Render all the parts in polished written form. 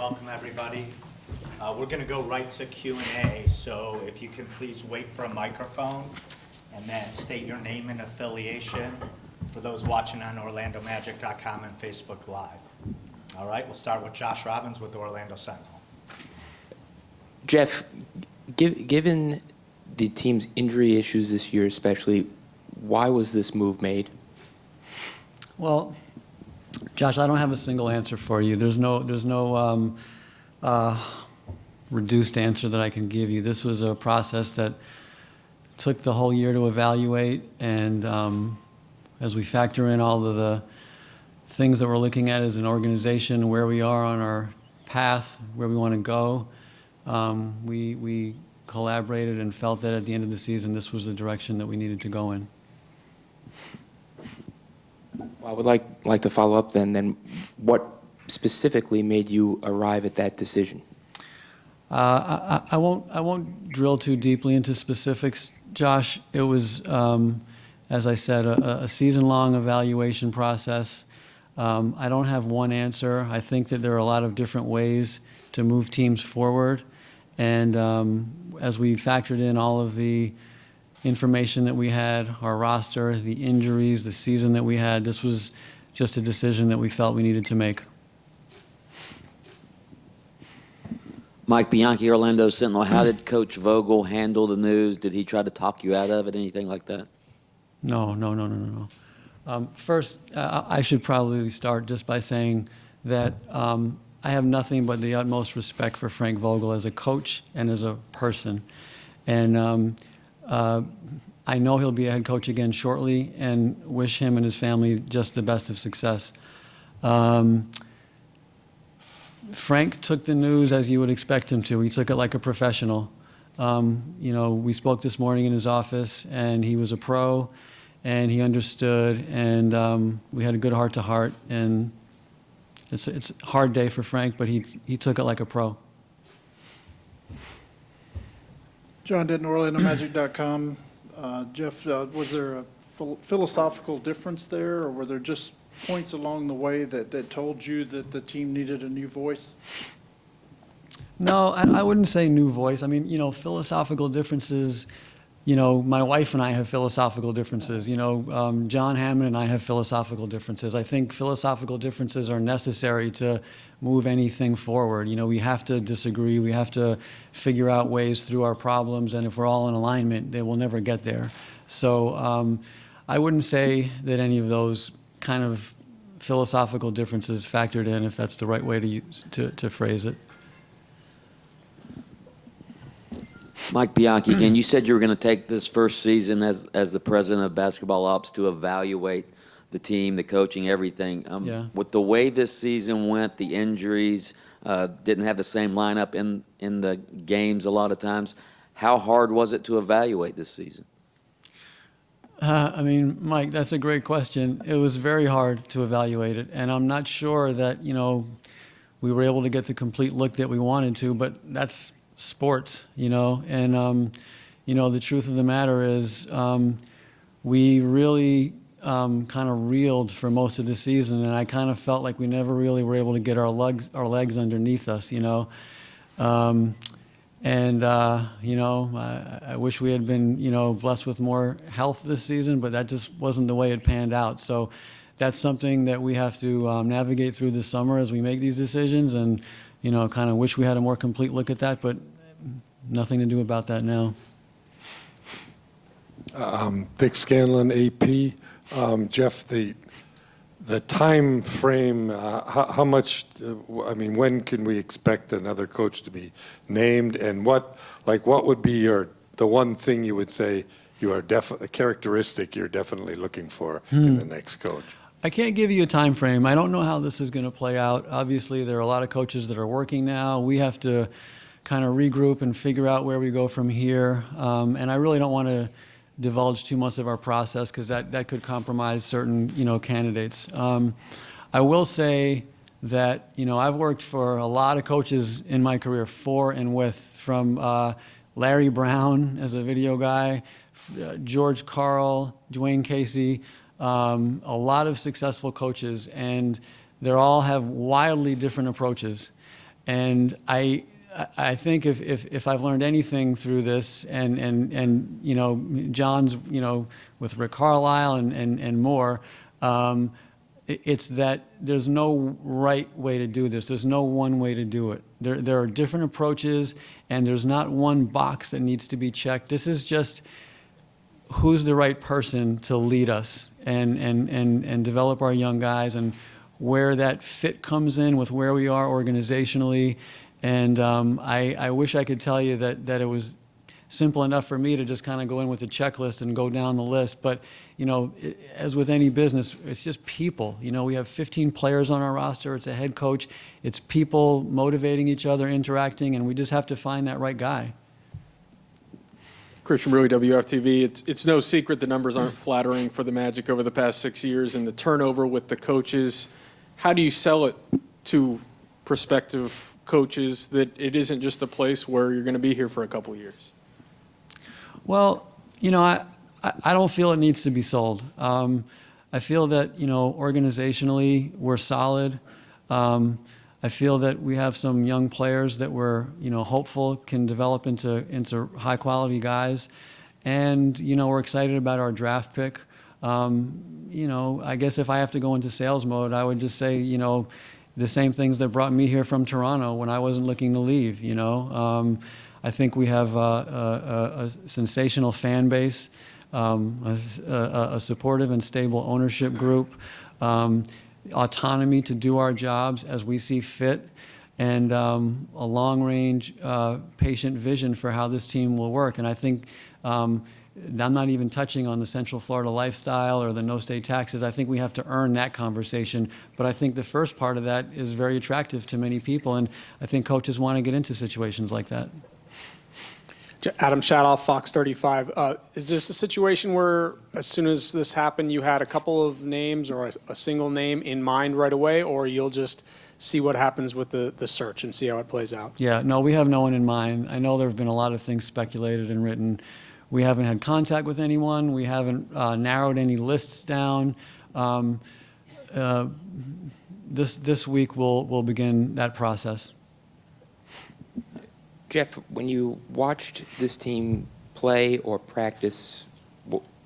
welcome everybody. We're going to go right to Q&A, so if you can please wait for a microphone and then state your name and affiliation for those watching on OrlandoMagic.com and Facebook Live. All right, we'll start with Josh Robbins with the Orlando Sentinel. Jeff, given the team's injury issues this year especially, why was this move made? Well, Josh, I don't have a single answer for you. There's no reduced answer that I can give you. This was a process that took the whole year to evaluate, and as we factor in all of the things that we're looking at as an organization, where we are on our path, where we want to go, we collaborated and felt that at the end of the season, this was the direction that we needed to go in. I would like to follow up then what specifically made you arrive at that decision? I won't drill too deeply into specifics, Josh. It was, as I said, a season-long evaluation process. I don't have one answer. I think that there are a lot of different ways to move teams forward. And as we factored in all of the information that we had, our roster, the injuries, the season that we had, this was just a decision that we felt we needed to make. Mike Bianchi, Orlando Sentinel. How did Coach Vogel handle the news? Did he try to talk you out of it, anything like that? No. First, I should probably start just by saying that I have nothing but the utmost respect for Frank Vogel as a coach and as a person. And I know he'll be a head coach again shortly, and wish him and his family just the best of success. Frank took the news as you would expect him to. He took it like a professional. We spoke this morning in his office, and he was a pro, and he understood, and we had a good heart-to-heart, and it's a hard day for Frank, but he took it like a pro. John Denton, OrlandoMagic.com. Jeff, was there a philosophical difference there, or were there just points along the way that told you that the team needed a new voice? No, I wouldn't say new voice. I mean, philosophical differences, my wife and I have philosophical differences. John Hammond and I have philosophical differences. I think philosophical differences are necessary to move anything forward. We have to disagree. We have to figure out ways through our problems, and if we're all in alignment, they will never get there. So I wouldn't say that any of those kind of philosophical differences factored in, if that's the right way to phrase it. Mike Bianchi, again, you said you were going to take this first season as the president of basketball ops to evaluate the team, the coaching, everything. Yeah. With the way this season went, the injuries, didn't have the same lineup in the games a lot of times. How hard was it to evaluate this season? Mike, that's a great question. It was very hard to evaluate it, and I'm not sure that, we were able to get the complete look that we wanted to, but that's sports, and, the truth of the matter is we really kind of reeled for most of the season, and I kind of felt like we never really were able to get our legs underneath us, I wish we had been, blessed with more health this season, but that just wasn't the way it panned out. So that's something that we have to navigate through this summer as we make these decisions, and, kind of wish we had a more complete look at that, but nothing to do about that now. Dick Scanlon, AP. Jeff, the time frame, how much, when can we expect another coach to be named, and what would be the one thing you would say you are a characteristic you're definitely looking for in the next coach? I can't give you a time frame. I don't know how this is going to play out. Obviously, there are a lot of coaches that are working now. We have to kind of regroup and figure out where we go from here, and I really don't want to divulge too much of our process, because that could compromise certain candidates. I will say that I've worked for a lot of coaches in my career, for and with, from Larry Brown as a video guy, George Karl, Dwayne Casey, a lot of successful coaches, and they all have wildly different approaches. And I think if I've learned anything through this, and you know, John's, you know, with Rick Carlisle and more, it's that there's no right way to do this. There's no one way to do it. There are different approaches, and there's not one box that needs to be checked. This is just who's the right person to lead us and develop our young guys, and where that fit comes in with where we are organizationally. And I wish I could tell you that it was simple enough for me to just kind of go in with a checklist and go down the list. But, you know, as with any business, it's just people. You know, we have 15 players on our roster. It's a head coach. It's people motivating each other, interacting, and we just have to find that right guy. Christian Brewery, WFTV. It's no secret the numbers aren't flattering for the Magic over the past 6 years, and the turnover with the coaches. How do you sell it to prospective coaches that it isn't just a place where you're going to be here for a couple of years? Well, you know, I don't feel it needs to be sold. I feel that, you know, organizationally we're solid. I feel that we have some young players that we're, you know, hopeful can develop into high quality guys. And, you know, we're excited about our draft pick. You know, I guess if I have to go into sales mode, I would just say, you know, the same things that brought me here from Toronto when I wasn't looking to leave, you know. I think we have a sensational fan base, a supportive and stable ownership group, autonomy to do our jobs as we see fit, and a long-range, patient vision for how this team will work. And I think I'm not even touching on the Central Florida lifestyle or the no state taxes. I think we have to earn that conversation. But I think the first part of that is very attractive to many people, and I think coaches want to get into situations like that. Adam Shadoff, Fox 35. Is this a situation where, as soon as this happened, you had a couple of names or a single name in mind right away, or you'll just see what happens with the search and see how it plays out? Yeah, no, we have no one in mind. I know there have been a lot of things speculated and written. We haven't had contact with anyone. We haven't narrowed any lists down. This week we'll begin that process. Jeff, when you watched this team play or practice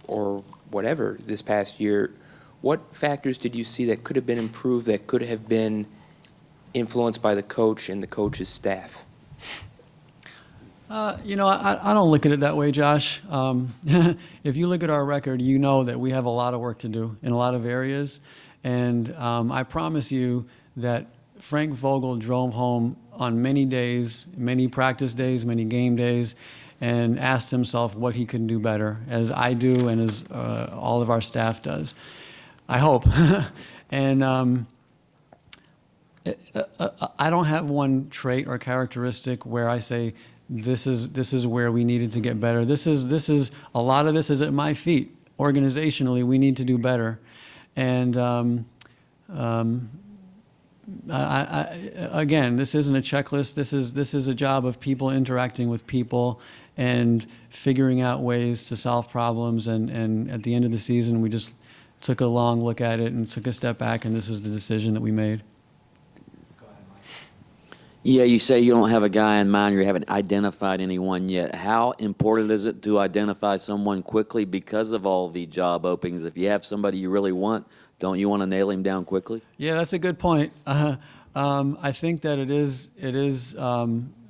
or whatever this past year, what factors did you see that could have been improved, that could have been influenced by the coach and the coach's staff? You know, I don't look at it that way, Josh. If you look at our record, you know that we have a lot of work to do in a lot of areas. And I promise you that Frank Vogel drove home on many days, many practice days, many game days, and asked himself what he could do better, as I do and as all of our staff does. I hope. And I don't have one trait or characteristic where I say, this is where we needed to get better. This is a lot of this is at my feet. Organizationally, we need to do better. And again, this isn't a checklist. This is a job of people interacting with people and figuring out ways to solve problems. And at the end of the season, we just took a long look at it and took a step back, and this is the decision that we made. Yeah, you say you don't have a guy in mind, or you haven't identified anyone yet. How important is it to identify someone quickly because of all the job openings? If you have somebody you really want, don't you want to nail him down quickly? Yeah, that's a good point. I think that it is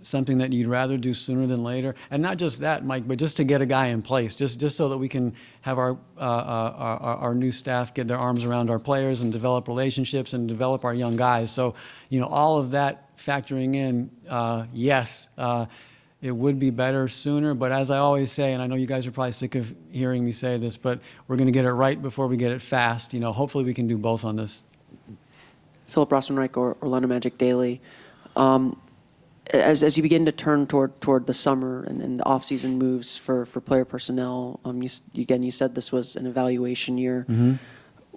something that you'd rather do sooner than later, and not just that, Mike, but just to get a guy in place, just so that we can have our new staff get their arms around our players and develop relationships and develop our young guys. So, you know, all of that factoring in, yes, it would be better sooner. But as I always say, and I know you guys are probably sick of hearing me say this, but we're going to get it right before we get it fast. You know, hopefully we can do both on this. Philip Rossman-Reich, Orlando Magic Daily. As you begin to turn toward the summer and the off-season moves for player personnel, you said this was an evaluation year. Mm-hmm.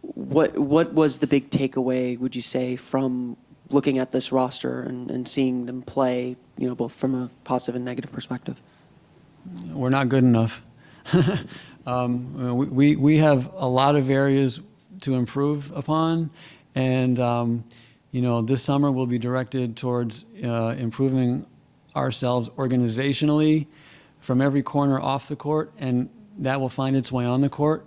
What was the big takeaway, would you say, from looking at this roster and seeing them play, you know, both from a positive and negative perspective? We're not good enough. We have a lot of areas to improve upon, and you This summer will be directed towards improving ourselves organizationally from every corner off the court, and that will find its way on the court.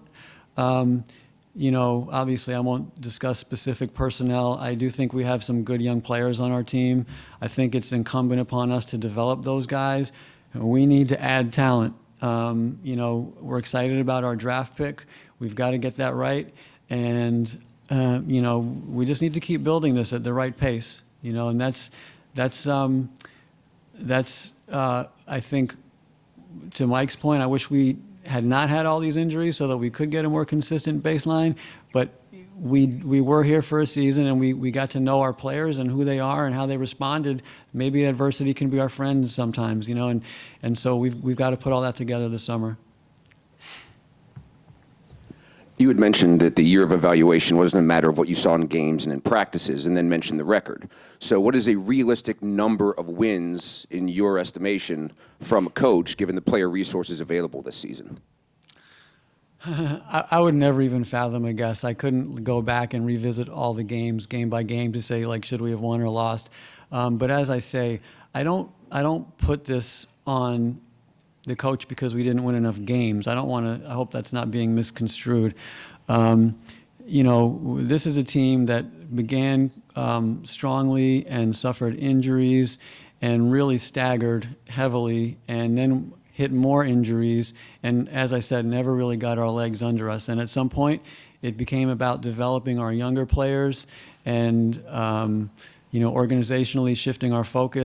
Obviously, I won't discuss specific personnel. I do think we have some good young players on our team. I think it's incumbent upon us to develop those guys. We need to add talent. We're excited about our draft pick. We've got to get that right. And, we just need to keep building this at the right pace, and that's I think, to Mike's point, I wish we had not had all these injuries so that we could get a more consistent baseline, but we were here for a season, and we got to know our players and who they are and how they responded. Maybe adversity can be our friend sometimes, and so we've got to put all that together this summer. You had mentioned that the year of evaluation wasn't a matter of what you saw in games and in practices, and then mentioned the record. So what is a realistic number of wins, in your estimation, from a coach, given the player resources available this season? I would never even fathom a guess. I couldn't go back and revisit all the games, game by game, to say, like, should we have won or lost. But as I say, I don't put this on the coach because we didn't win enough games. I hope that's not being misconstrued. This is a team that began strongly and suffered injuries and really staggered heavily, and then hit more injuries, and as I said, never really got our legs under us. And at some point, it became about developing our younger players and, organizationally shifting our focus.